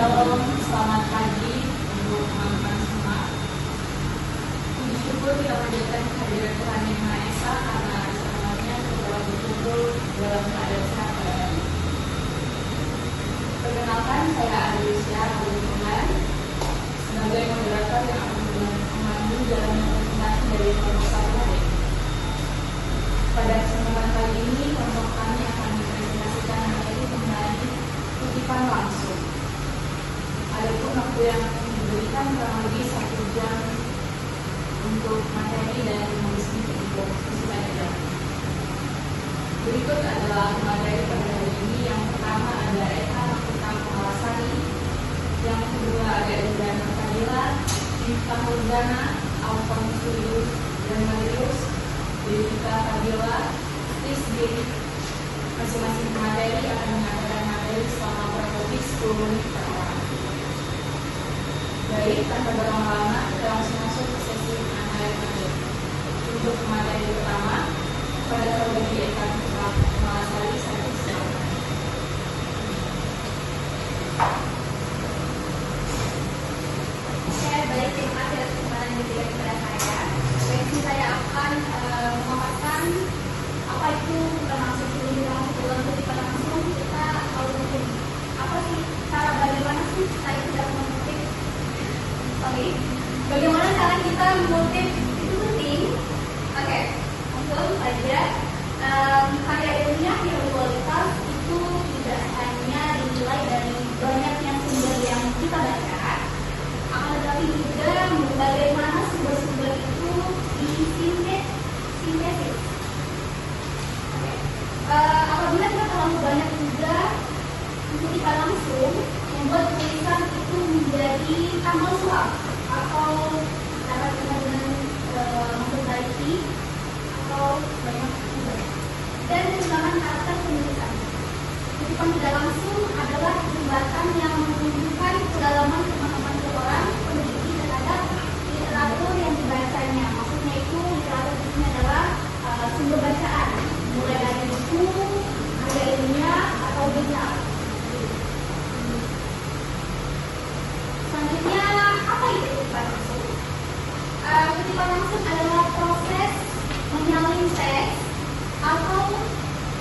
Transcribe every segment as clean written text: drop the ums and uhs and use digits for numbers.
Shalom, selamat pagi untuk teman-teman semua. Puji syukur kita panjatkan kehadiran Tuhan Yang Maha Esa karena semuanya telah berkumpul dalam keadaan sehat pada hari ini. Perkenalkan, saya Adelisya Tuhan sebagai moderator yang akan memandu dalam presentasi dari kelompok hari. Pada kesempatan kali ini, kelompok kami akan mempresentasikan materi mengenai kutipan langsung. Adapun waktu yang diberikan kurang lebih 1 jam untuk materi dan menulis untuk kutipan itu. Berikut adalah materi pada hari ini. Yang pertama ada Eka tentang pengawasan, yang kedua ada Edana Fadila, Miftah Murdana, Alfonsius dan Marius, Devika Fadila, Rizky. Masing-masing materi akan mengadakan materi selama kurang lebih 10 menit per orang. Baik, tanpa berlama-lama, kita langsung masuk ke sesi materi. Untuk materi pertama, pada Prodi Eka Malasari, saya silakan. Baik, terima kasih atas kesempatan yang diberikan kepada saya. Baik, saya akan memaparkan apa itu kutipan langsung. Dalam kutipan langsung kita tahu mungkin apa sih cara bagaimana sih kita itu dapat mengutip. Bagaimana cara kita mengutip itu penting. Oke, langsung saja. Karya ilmiah yang kualitas itu tidak hanya dinilai dari banyaknya sumber yang kita baca, akan tetapi juga bagaimana sumber-sumber itu disintesis. Apabila kita terlalu banyak juga kutipan langsung, membuat tulisan itu menjadi tambal suap atau dapat kita dengan memperbaiki atau banyak juga. Dan pengembangan karakter penulisan. Kutipan tidak langsung adalah jembatan yang menunjukkan kedalaman pemahaman seorang peneliti terhadap literatur yang dibacanya. Maksudnya itu literatur ini adalah sumber bacaan, mulai dari buku, karya ilmiah atau berita. Selanjutnya, apa itu kutipan langsung? Kutipan langsung adalah proses menyalin teks atau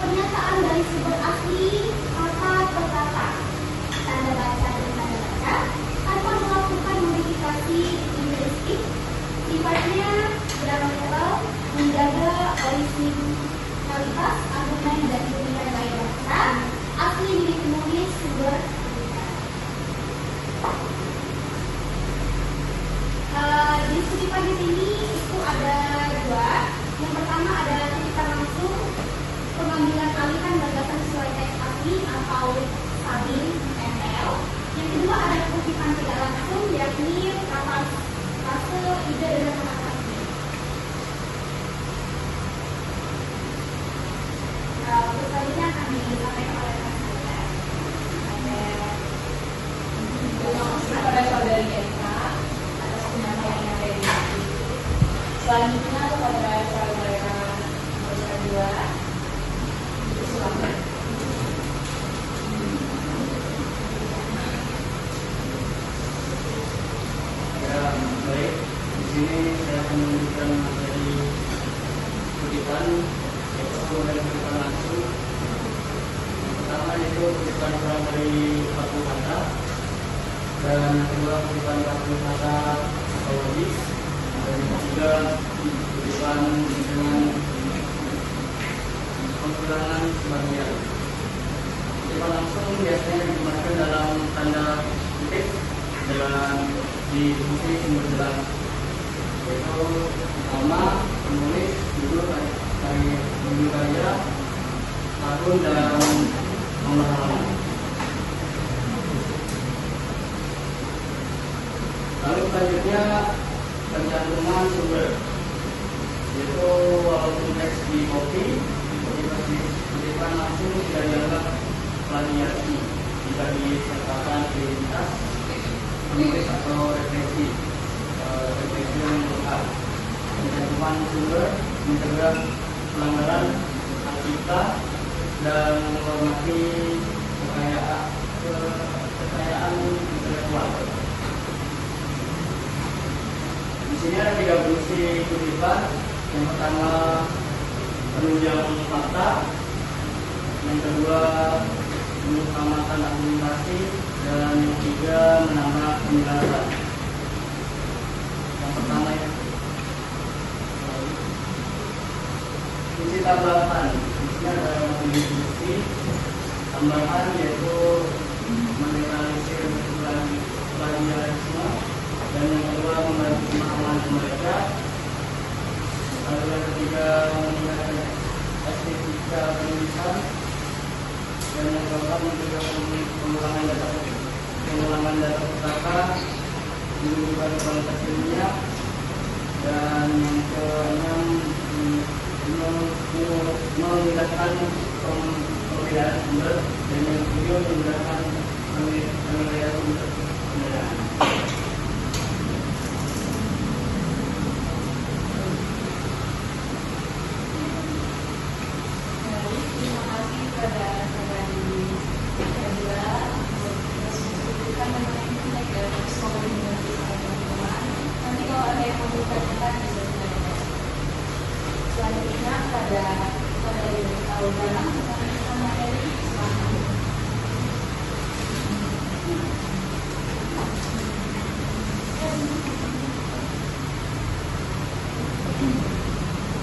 pernyataan dari sumber asli kata per kata, tanda baca dan tanda baca, tanpa melakukan modifikasi linguistik. Sifatnya gramatikal, menjaga originalitas argumen dan pemilihan gaya bahasa, asli milik penulis sumber. Di kutipan di sini itu ada 2. Yang pertama adalah kutipan langsung, pengambilan alihan gagasan sesuai teks asli atau sabin (ML). Yang kedua ada kutipan tidak langsung, yakni frase, ide dan kata asli. Selanjutnya akan disampaikan oleh saya. Terima kasih kepada saudari Eka atas penyampaiannya dari ini. Selanjutnya kepada saudara nomor 2, silakan. Ya, baik. Di sini saya akan menunjukkan materi kutipan, yaitu dari kutipan langsung. Yang pertama itu kutipan kurang dari 40 kata, dan yang kedua kutipan 40 kata atau lebih, dan yang ketiga kutipan dengan pengulangan sebagian. Kutipan langsung biasanya digunakan dalam tanda kutip dan di fungsi sumber jelas, yaitu nama, penulis, judul, karya, tahun, dan nomor halaman. Lalu selanjutnya pencantuman sumber, yaitu walaupun teks di copy, kutipan langsung tidak dianggap plagiasi jika disertakan identitas penulis atau refleksi yang lengkap. Pencantuman sumber mencegah pelanggaran hak cipta dan menghormati kekayaan sini ada 3 fungsi kutipan. Yang pertama penunjang fakta, yang kedua mengutamakan argumentasi, dan yang ketiga menambah penjelasan. Yang pertama ya, fungsi tambahan. Di sini ada 7 fungsi tambahan, yaitu menetralisir plagiarisme, dan yang kedua membantu pemahaman mereka. Lalu yang ketiga meningkatkan estetika penulisan, dan yang keempat mencegah pengulangan data pustaka, menunjukkan kualitas ilmiah, dan yang keenam meningkatkan perbedaan sumber, dan yang ketujuh menggunakan penilaian sumber penilaian. Terima kasih kepada Saudari Fadila untuk menceritakan mengenai indeks dan psikologi dan teman-teman. Nanti kalau ada yang mau ditanyakan bisa ditanyakan. Selanjutnya pada unit Audana sama Eri silahkan.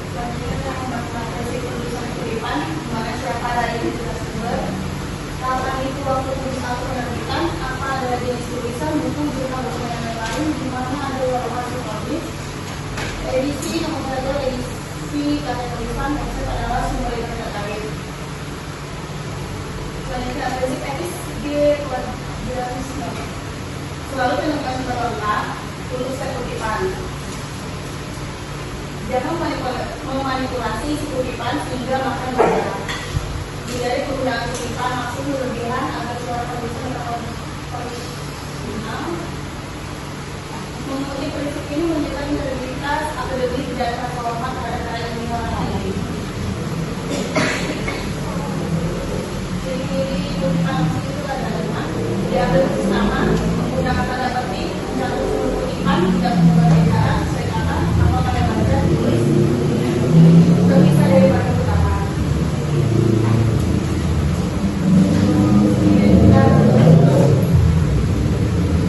Selanjutnya membahas basic penulisan kutipan, dimana siapa dari identitas sumber, kapan itu waktu tulis atau penerbitan, apa adalah jenis tulisan, buku, jurnal, dokumen yang lain, di mana ada lokasi publis, edisi, nomenklatur, edisi, kata tulisan, konsep adalah sumber yang terkait. Selanjutnya basic etis di pelajaran selalu temukan sumber lengkap, tuliskan kutipan. Jangan memanipulasi isi kutipan sehingga makan bicara. Hindari penggunaan kutipan maksud berlebihan agar suara tulisan original. Mengikuti prinsip ini menjaga integritas akademik dan rasa hormat terhadap karya ilmiah orang lain. Ciri-ciri kutipan maksud itu adalah diambil bersama, menggunakan tanda petik, mencakup seluruh kutipan, tidak mengubah bicara sesuai kata atau pada baca tulis terpisah dari bahan utama.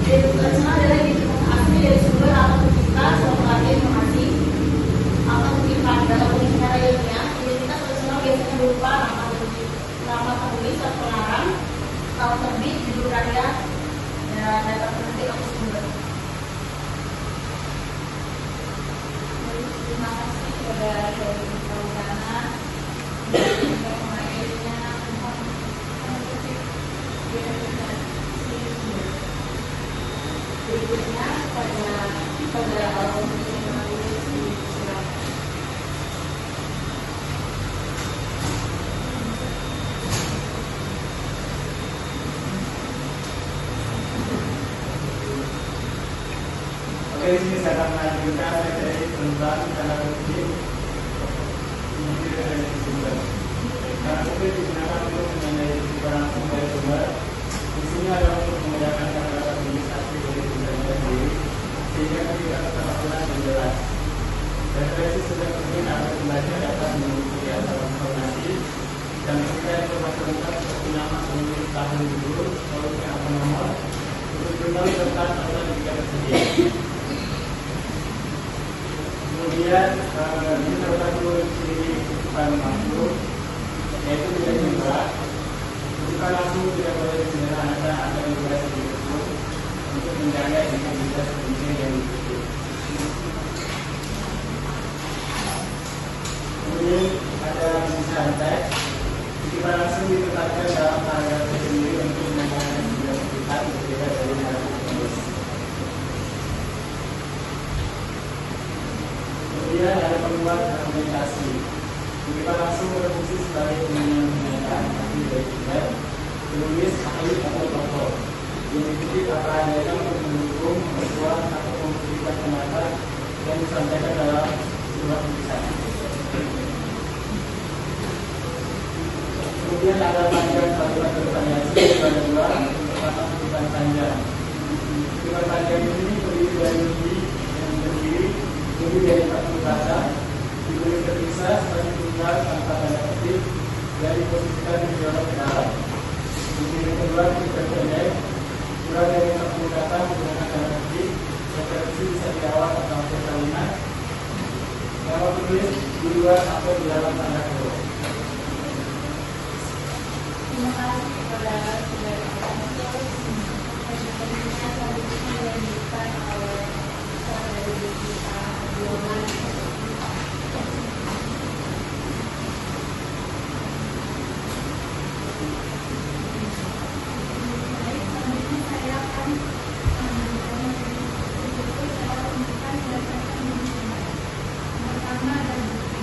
Identitas adalah identitas asli dari sumber atau pencipta suatu karya informasi atau kutipan. Dalam pemikiran ilmiah, identitas personal biasanya berupa nama penulis atau pengarang, tahun terbit, judul karya, dan data penerbit atau sumber. Terima kasih kepada dari Audana untuk mengakhirinya tentang penerbit sumber. Berikutnya pada awal menulis di surat. Oke, di sini saya akan melanjutkan materi tentang tanda kutip dari sumber. Tanda kutip digunakan untuk menandai kutipan langsung dari sumber. Fungsinya adalah untuk memudahkan kata-kata tulis asli dari sumbernya sendiri, sehingga ketika keteraturan dan jelas. Referensi sumber penting agar pembaca dapat mengikuti asal informasi dan ketika informasi lengkap seperti nama penulis, tahun, judul, solusi atau nomor, untuk jurnal serta tautan jika tersedia. Kemudian ini salah satu ciri kutipan makhluk, yaitu tidak jumlah. Kutipan langsung tidak boleh disederhanakan atau dibuat sedikitpun untuk menjaga integritas penting yang ditutup. Kemudian ada misalnya teks. Kutipan langsung ditetapkan dalam paragraf tersendiri untuk menambahkan sebuah kutipan berbeda dari paragraf penulis. Kemudian ada penguat argumentasi. Kutipan langsung berfungsi sebagai penyampaian arti dari sumber, penulis, ahli atau tokoh. Yang dikutip apa adanya untuk mendukung, memperkuat atau membuktikan pendapat yang disampaikan dalam sebuah tulisan. Kemudian ada panjang kalimat bervariasi, ada dua, pertama kutipan panjang. Kutipan panjang ini terdiri dari yang berdiri kasih kepada saudara Alfonso yang tentunya tadi dilanjutkan oleh saudari kita Yohan. Baik, selanjutnya saya akan menunjukkan cara pembukaan berdasarkan dokumen. Yang pertama adalah bukti.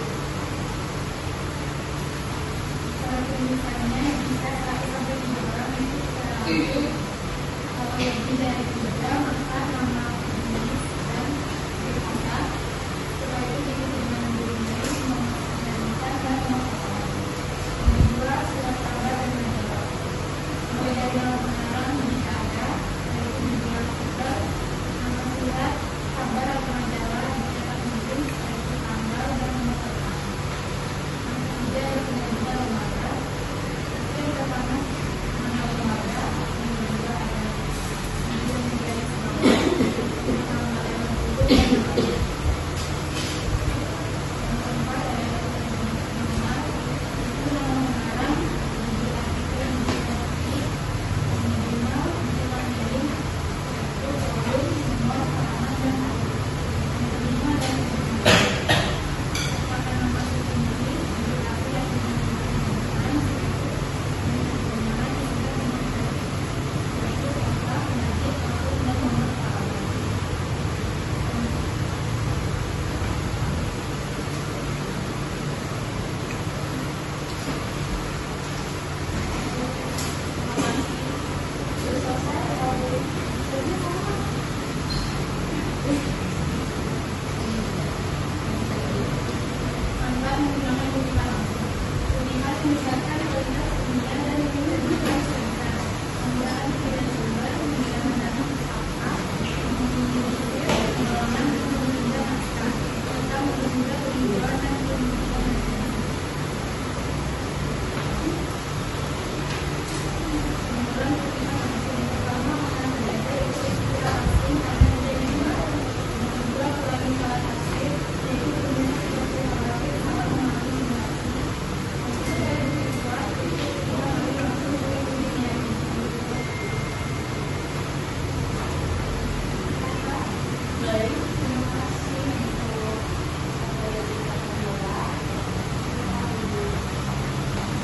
Cara pembukaannya jika 1 sampai 3 orang itu terlalu kalau lebih dari 3 maka nama penulis dan berkata setelah itu diikuti dengan jurnal menyanyikan dan mengatakan. Yang kedua, surat kabar dan majalah. Mulai dari nama pengarang jika ada, yaitu judul artikel, nama surat, kabar atau majalah dicetak mungkin, yaitu tanggal dan nomor kertas. Yang ketiga, dokumennya lembaga. Yang pertama, nama lembaga. Yang kedua ada video menjadi sebagai nama yang menyebut dan nama. Yang keempat ada nama, itu nama pengarang, judul artikel yang dicetak minimal, jumlah miring, itu volume, nomor, halaman, dan hari. Yang kelima dan keempat, apakah nama itu sendiri, judul artikel yang digunakan, yang kebenaran yang sudah dimaksud, yaitu kota, penyakit, waktu, dan nomor halaman. Sudah selesai atau belum? Sudah sama? Tanpa menggunakan kutipan langsung. Kutipan menjelaskan kualitas ilmiah dan ilmu dijelaskan. Penggunaan pikiran sumber, pemilihan mendalam fakta, menginginkan pengalaman, menunda naskah, serta menunda peninjauan dan penyelidikan. Pengumpulan kutipan langsung yang pertama akan belajar itu istilah asing akan menjadi 2. Yang kedua, pelangi salah tafsir, yaitu penggunaan tafsir relatif salah memahami simulasi. Yang ketiga, visual, yaitu istilah alih langsung oleh dunia. Baik, terima kasih untuk saudari kita semua.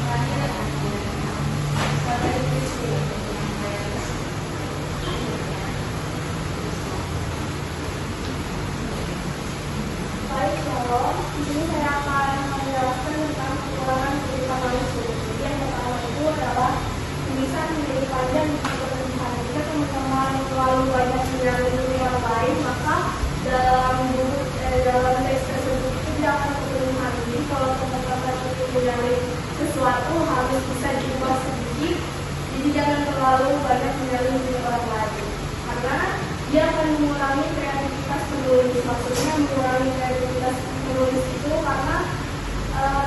Terakhir ada saudari Kristi yang saya Baik, Shalom. Di sini saya akan menjelaskan tentang kekurangan kutipan langsung. Jadi yang pertama itu adalah tulisan menjadi panjang di pertengahan. Jika teman-teman terlalu banyak menyalin orang lain, maka dalam teks tersebut itu tidak akan kepenuhan. Jadi kalau teman-teman ingin menyalin sesuatu harus bisa diubah sedikit. Jadi jangan terlalu banyak menyalin orang lain. Karena dia akan mengurangi kreativitas penulis. Maksudnya mengurangi kreativitas penulis itu karena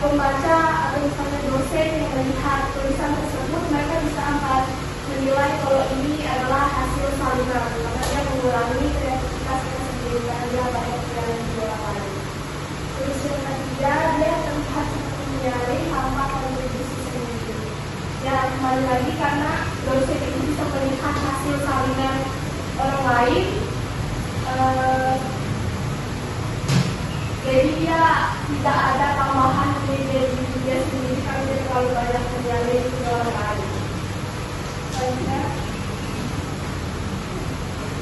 pembaca atau misalnya dosen yang melihat tulisan tersebut, mereka bisa akan menilai kalau ini adalah hasil salinan karena dia mengurangi kreativitasnya sendiri karena dia banyak menyalin orang lain. Terus yang ketiga, dia terlihat seperti menyalin tanpa kontribusi sendiri. Ya kembali lagi karena dosen itu bisa melihat hasil salinan orang lain, jadi dia tidak ada tambahan dari diri dia sendiri karena dia terlalu banyak menyalin ke orang lain. Selanjutnya,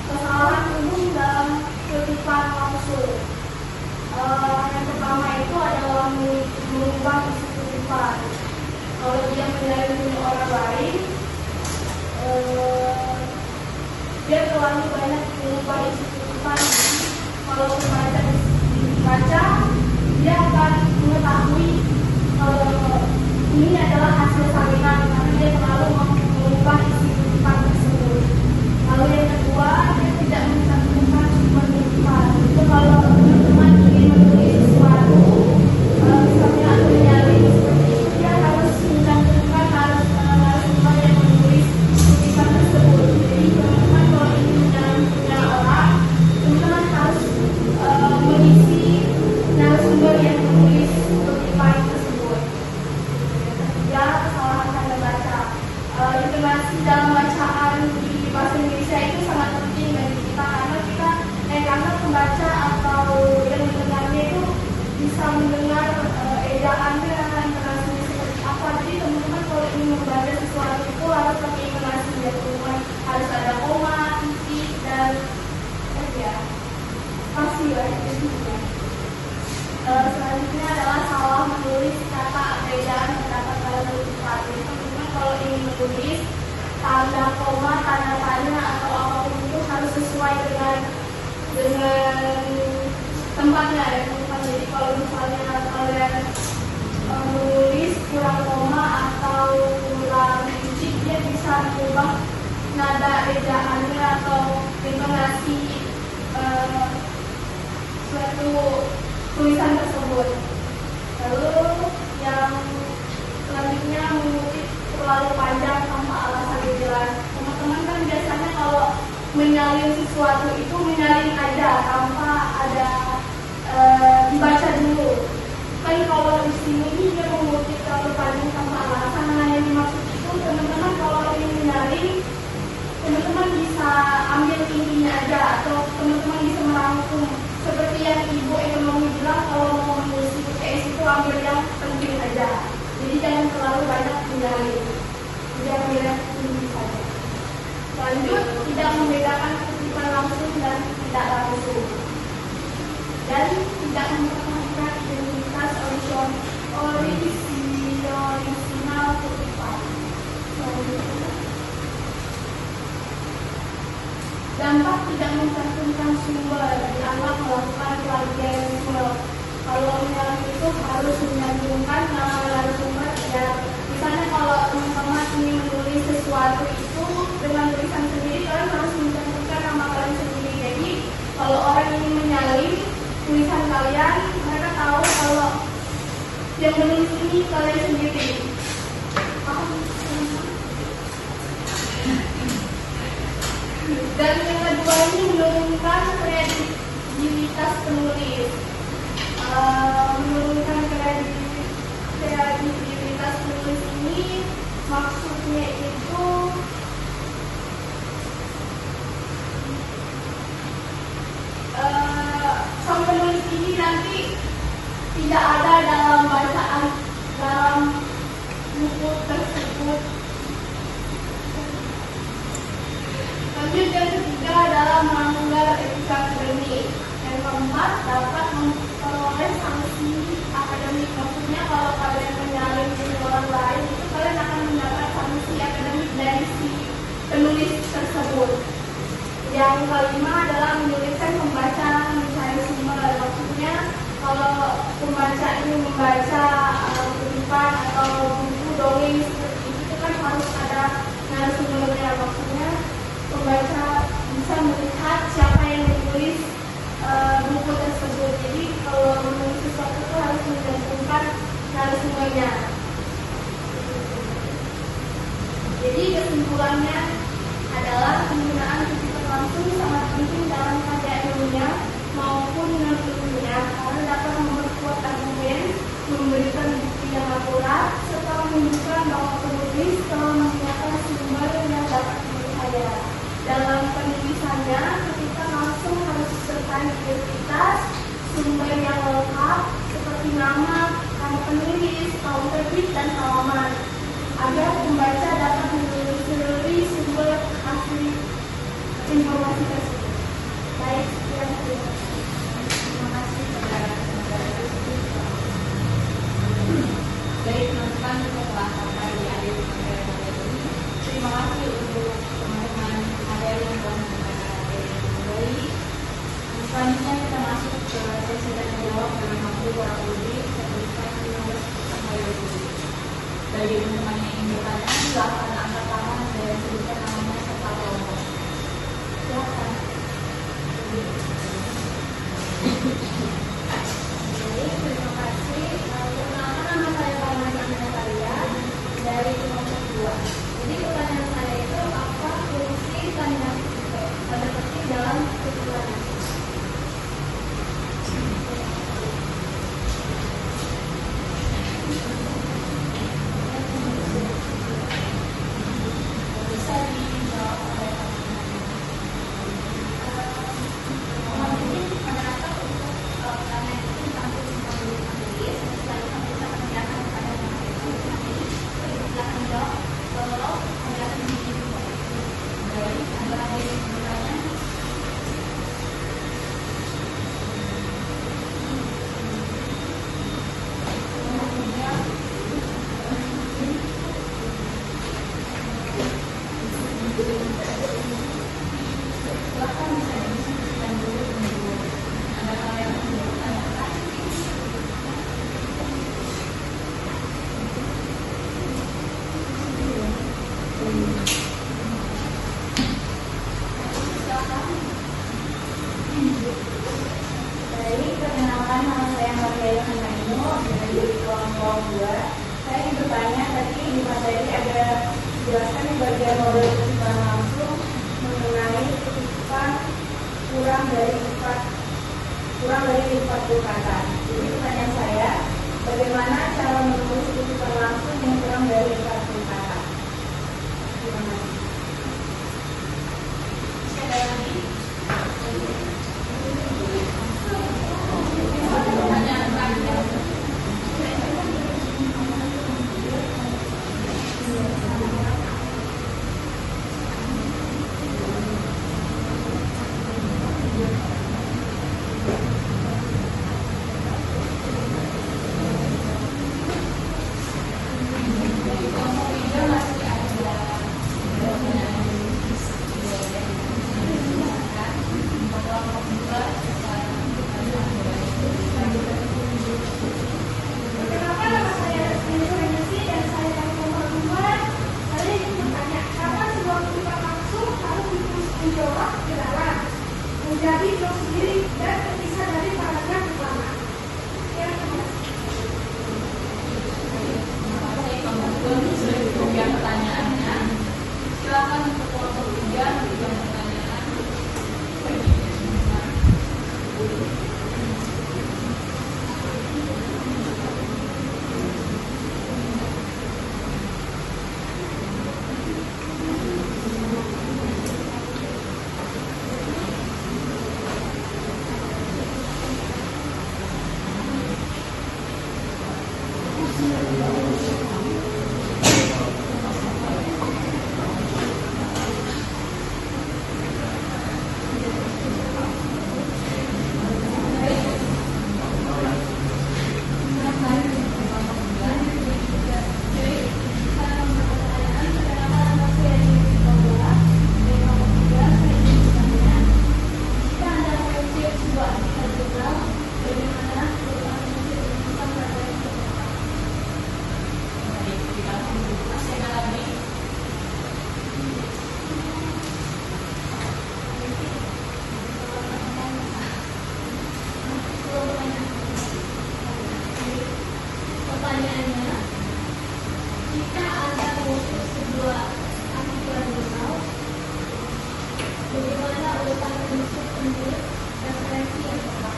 kesalahan umum dalam kutipan langsung. Yang pertama itu adalah mengubah isi kutipan. Kalau dia menyalin orang lain, dia terlalu banyak mengubah isi kutipan. Kalau pembaca dibaca, dia akan mengetahui ini adalah hasil salinan karena dia terlalu mengubah isi kutipan tersebut. Lalu yang kedua, dia tidak mencantumkan sumber kutipan. Itu kalau teman-teman ingin menulis sesuatu, misalnya menyalin seperti itu, dia harus mencantumkan harus sumber yang menulis kutipan tersebut. Jadi teman-teman kalau ingin menyalin orang, teman-teman harus mengisi narasumber yang menulis kutipan tersebut. Yang ketiga, kesalahan tanda dalam bacaan di bahasa Indonesia itu sangat penting bagi kita karena pembaca atau yang mendengarnya itu bisa mendengar edaannya, intonasinya seperti apa. Jadi teman-teman kalau ingin membaca sesuatu itu harus pakai intonasi ya teman-teman, harus ada koma, titik dan spasi lah itu ya. Selanjutnya adalah salah menulis kata atau edaan terdapat dalam tulisan. Jadi teman-teman kalau ingin menulis tanda koma, tanda tanya atau apapun itu harus sesuai dengan tempatnya ya teman-teman. Jadi kalau misalnya kalian menulis kurang koma atau kurang titik, dia bisa mengubah nada edaannya atau intonasi suatu tulisan tersebut. Lalu yang selanjutnya mengutip terlalu panjang tanpa alasan yang jelas. Teman-teman kan biasanya kalau menyalin sesuatu itu menyalin aja tanpa ada dibaca dulu. Kan kalau di sini dia mengutip terlalu panjang tanpa alasan. Nah yang dimaksud itu teman-teman kalau ingin menyalin, teman-teman bisa ambil intinya aja atau teman-teman bisa merangkum. Seperti yang Ibu Ekonomi bilang, kalau mau menulis UTS itu ambil yang penting aja. Jadi jangan terlalu banyak menyalin. Jadi ambil yang penting saja. Lanjut, tidak membedakan kutipan langsung dan tidak langsung. Dan tidak memperhatikan identitas orisinal kutipan. Dampak tidak mencantumkan sumber dianggap melakukan plagiarisme. Kalau menyalin itu harus mencantumkan nama narasumber. Ya, misalnya kalau teman-teman ingin menulis sesuatu itu dengan tulisan sendiri, kalian harus mencantumkan nama kalian sendiri. Jadi kalau orang ingin menyalin tulisan kalian, mereka tahu kalau yang menulis ini kalian sendiri. Dan yang kedua ini menurunkan kredibilitas penulis. Menurunkan kredibilitas penulis ini maksudnya itu sang penulis ini nanti tidak ada dalam bacaan dalam buku tersebut. Lanjut, yang ketiga adalah melanggar etika akademik. Yang keempat, dapat memperoleh sanksi akademik. Maksudnya kalau kalian menyalin dari orang lain, itu kalian akan mendapat sanksi akademik dari si penulis tersebut. Yang kelima adalah menyulitkan pembaca mencari sumber. Maksudnya kalau pembaca ini membaca kutipan atau buku dongeng seperti itu kan harus ada narasumbernya. Maksudnya pembaca bisa melihat siapa yang menulis buku tersebut. Jadi kalau menulis sesuatu itu harus mencantumkan narasumbernya. Jadi kesimpulannya adalah penggunaan kutipan langsung sangat penting dalam karya ilmiah maupun non-ilmiah karena dapat memperkuat argumen, memberikan bukti yang akurat, serta menunjukkan bahwa penulis telah menggunakan sumber yang dapat dipercaya. Dalam penulisannya, kita langsung harus disertai identitas sumber yang lengkap seperti nama, nama penulis, tahun terbit, dan halaman agar pembaca dapat menelusuri sumber asli informasi tersebut. Baik, sekian saja. Terima kasih kepada Baik teman-teman, setelah sampai di akhir materi ini, Silakan bisa diskusikan dulu dengan ada hal yang ingin ditanyakan. Baik, perkenalkan nama saya Maria Hanaino dari kelompok 2. Saya ingin bertanya tadi di materi ada jelaskan di bagian model kutipan langsung mengenai kutipan kurang dari 40 kata. Jadi pertanyaan saya, bagaimana cara menulis kutipan langsung yang kurang dari 40 kata? Terima kasih. Sekali lagi. Perkenalkan nama saya Resmi Nurhayati dan saya dari kelompok 2. Saya ingin bertanya, kapan sebuah kutipan langsung harus ditulis menjawab ke dalam, menjadi blok sendiri dan terpisah dari paragraf utama? Ya, terima kasih. Sudah cukup ya pertanyaannya. Silakan untuk kelompok 3 memberikan pertanyaan. Pertanyaannya, jika ada muncul sebuah artikel jurnal, bagaimana urutan untuk menulis referensi yang tepat?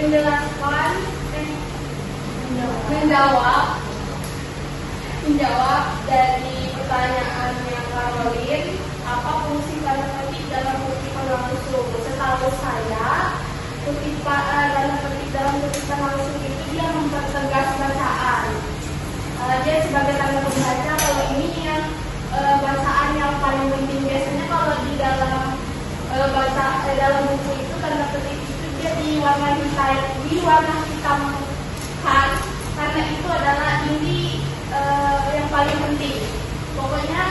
menjelaskan menjawab dari pertanyaannya Caroline, apa fungsi tanda petik dalam kutipan langsung? Setahu saya, tanda petik dalam kutipan langsung itu dia mempertegas bacaan. Dia sebagai tanda pembaca. Kalau ini yang bacaan yang paling penting, biasanya kalau di dalam dalam buku itu tanda petik itu dia diwarna hitam kan, karena itu adalah inti yang paling penting. Pokoknya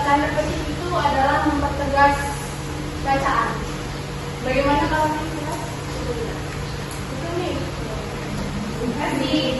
tanda petik itu adalah mempertegas bacaan. Bagaimana kalau kita? Itu nih. Kasih.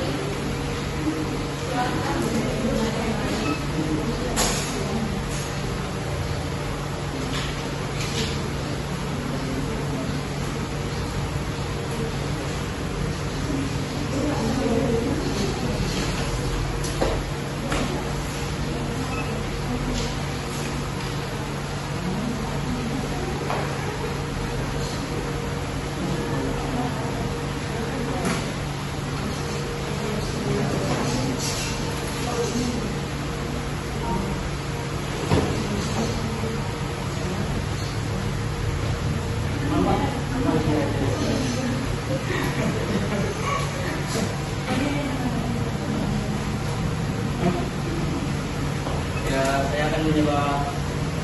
Ya, saya akan menjawab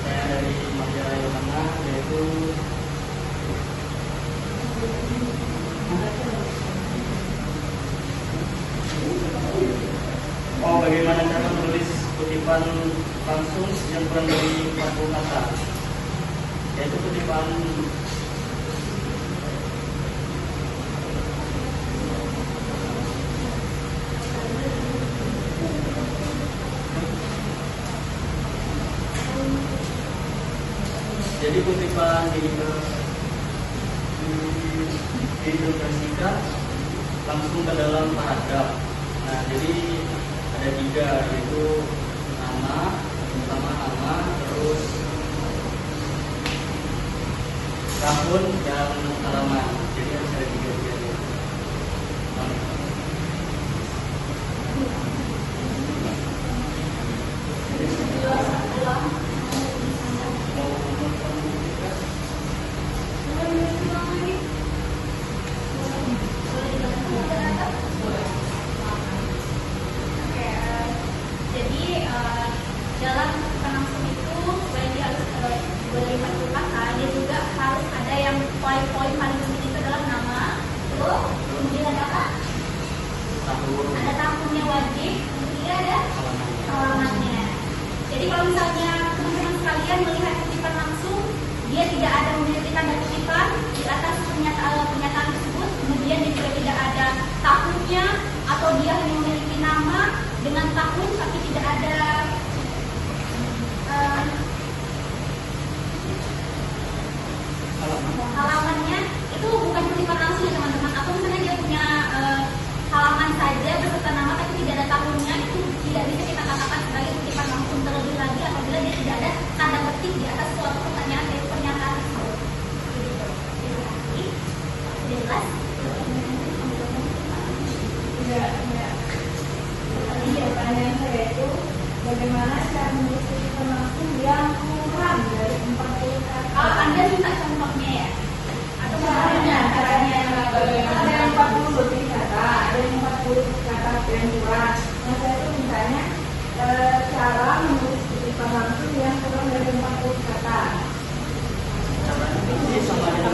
saya dari majalah Yohana, yaitu bagaimana cara menulis kutipan langsung yang kurang dari 40 kata, yaitu kutipan jadi kutipan diintegrasikan langsung ke dalam paragraf. Nah, jadi ada 3, yaitu nama, terus tahun dan halaman. Jadi harus ada 3 gitu. Dalam langsung itu selain dia harus berlipat kata, dia juga harus ada yang poin-poin paling penting itu adalah nama, terus kemudian ada apa? Ada tahunnya wajib, kemudian ada halamannya. Jadi kalau misalnya teman-teman sekalian melihat kutipan langsung, dia tidak ada memiliki tanda kutipan di atas pernyataan tersebut, kemudian dia juga tidak ada tahunnya, atau dia hanya memiliki nama dengan tahun tapi tidak ada halamannya, itu bukan kutipan langsung ya teman-teman. Atau misalnya dia punya halaman saja beserta nama tapi tidak ada tahunnya, itu tidak bisa kita katakan sebagai kutipan langsung. Terlebih lagi apabila dia tidak ada tanda petik di atas suatu pertanyaan yaitu pernyataan tersebut. Sudah jelas? Pertanyaan saya itu bagaimana cara menulis kutipan langsung yang kurang dari 40 kata? Anda minta contohnya ya? Atau Caranya bagaimana? Ada yang 40 kata, ada yang 40 kata yang kurang. Nah, saya itu misalnya cara menulis kutipan langsung yang kurang dari 40 kata. Ini sama dengan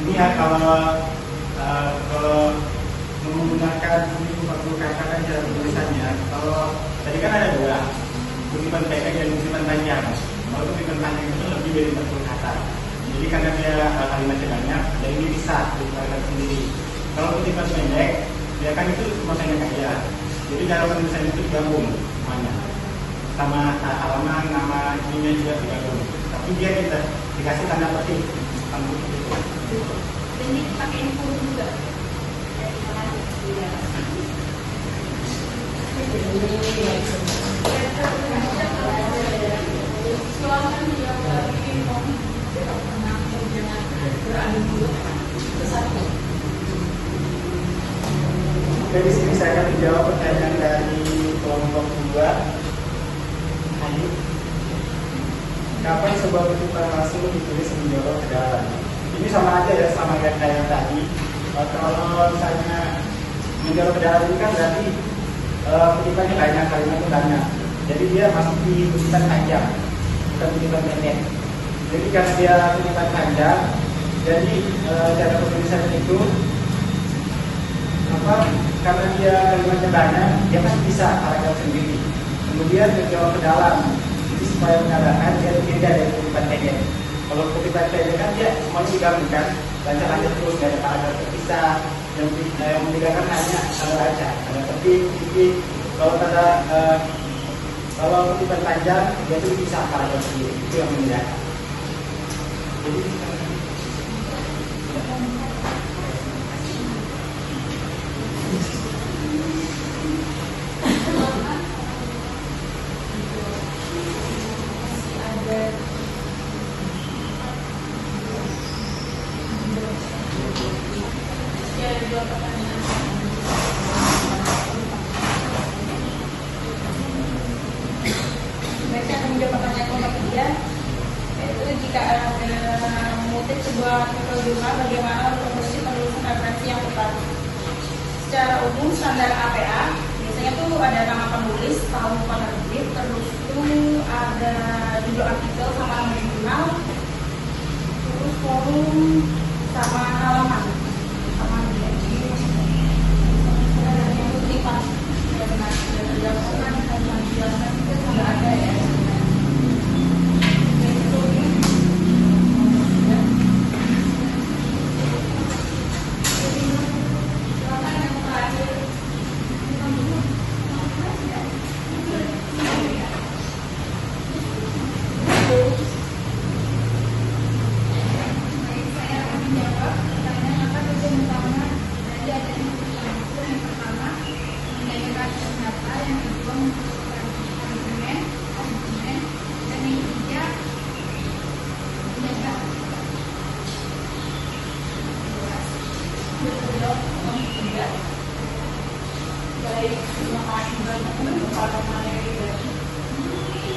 ini ya kalau menggunakan 40 kata kan cara penulisannya. Kalau tadi kan ada 2, kutipan pendek dan kutipan panjang. Kalau kutipan panjang itu lebih dari 40 kata. Jadi karena dia kalimatnya banyak, dan ini bisa dikeluarkan sendiri. Kalau kutipan pendek, dia kan itu cuma pendek aja. Jadi cara penulisan itu digabung semuanya, sama halaman, nama, ininya juga digabung. Tapi dia kita dikasih tanda petik, tanda petik itu. dan ini pakai huruf juga. Silakan dia lagi mau tenang jangan beradu mulut sesatu. Oke, di sini saya akan menjawab pertanyaan dari kelompok 2. Ayo. Kapan sebuah kutipan langsung ditulis menjorok ke dalam? Ini sama aja ya, sama kayak yang tadi. Kalau misalnya menjorok ke dalam ini kan berarti kutipannya banyak, kalimatnya banyak. Jadi dia masuk di kutipan panjang, bukan kutipan pendek. Jadi karena dia kutipan panjang, jadi cara penulisannya itu karena dia kalimatnya banyak, dia kan bisa paragraf sendiri. Kemudian menjorok ke dalam, jadi supaya mengatakan dia beda dari kutipan pendek. Kalau kutipan pendek kan dia semuanya digabungkan, lanjut terus dari paragraf terpisah. Yang membedakan hanya ada aja, ada titik. Kalau kutipan panjang dia itu bisa paragraf sendiri, itu yang membedakan. Jadi Baik, saya akan menjawab pertanyaan kelompok 3, yaitu jika ada mengutip sebuah artikel jurnal, bagaimana memproduksi penulisan referensi yang tepat. Secara umum standar APA biasanya tuh ada nama penulis, tahun penerbit, terus itu ada judul artikel sama nama jurnal, terus forum sama halaman sama dia. Ada kutipan ya benar, sudah terjawab kan menjelaskan itu sudah ada ya. Baik, terima kasih banyak untuk para dari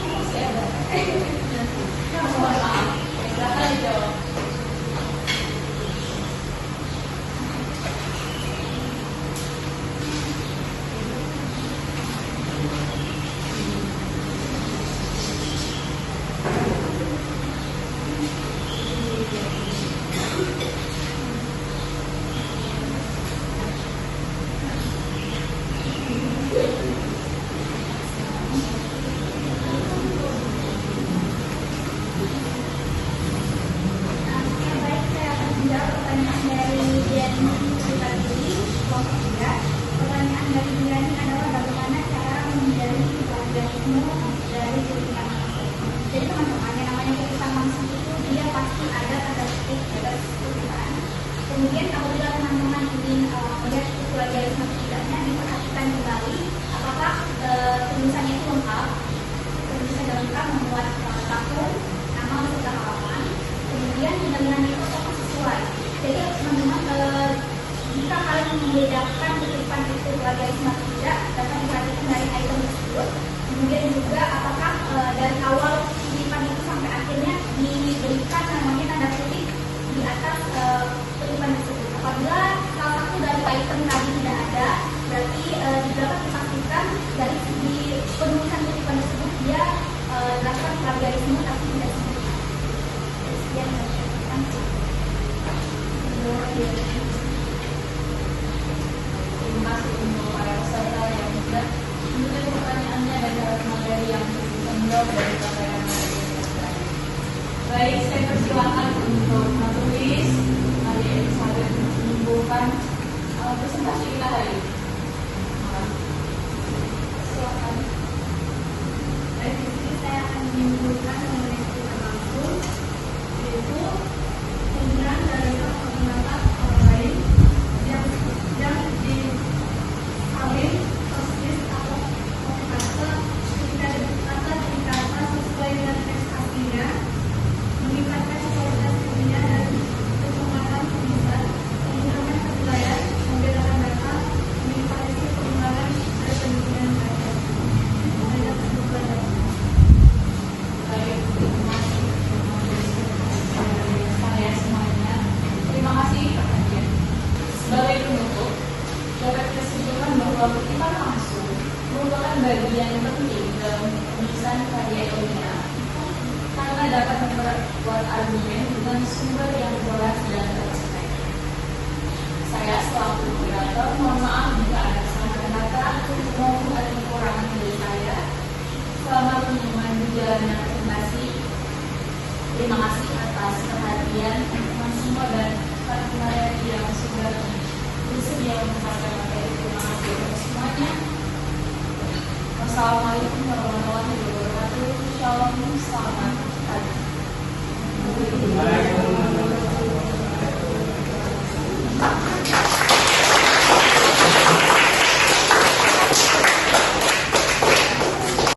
masih ada. Mohon maaf, silakan dijawab. Jadi teman-teman, yang namanya kutipan langsung itu dia pasti ada tanda petik di atas kutipan. Kemudian apabila teman-teman ingin melihat plagiarisme atau tidaknya, diperhatikan kembali apakah tulisannya itu lengkap, tulisannya lengkap membuat tahun, nama beserta halaman, kemudian pemilihannya itu apakah sesuai. Jadi teman-teman, jika kalian membedakan kutipan itu plagiarisme atau tidak, dapat diperhatikan dari item tersebut. Kemudian juga apakah dari awal kutipan itu sampai akhirnya diberikan namanya tanda petik di atas kutipan tersebut. Apabila salah satu dari item tadi tidak ada, berarti dapat dipastikan dari segi penulisan kutipan tersebut dia dilakukan plagiarisme tapi tidak sempurna. Sekian yang saya katakan. Terima kasih untuk para peserta yang sudah menjawab pertanyaannya dan dalam materi yang bisa menjawab dari pertanyaan materi. Baik, saya persilakan untuk menulis sambil menyimpulkan presentasi kita hari ini. Silakan. Baik, di sini saya akan menyimpulkan mengenai kutipan langsung, yaitu penggunaan dari koordinat segala presentasi. Terima kasih atas perhatian teman semua dan Pak Kumariadi yang sudah bersedia menyampaikan materi. Terima kasih untuk semuanya. Wassalamualaikum warahmatullahi wabarakatuh. Shalom, selamat pagi.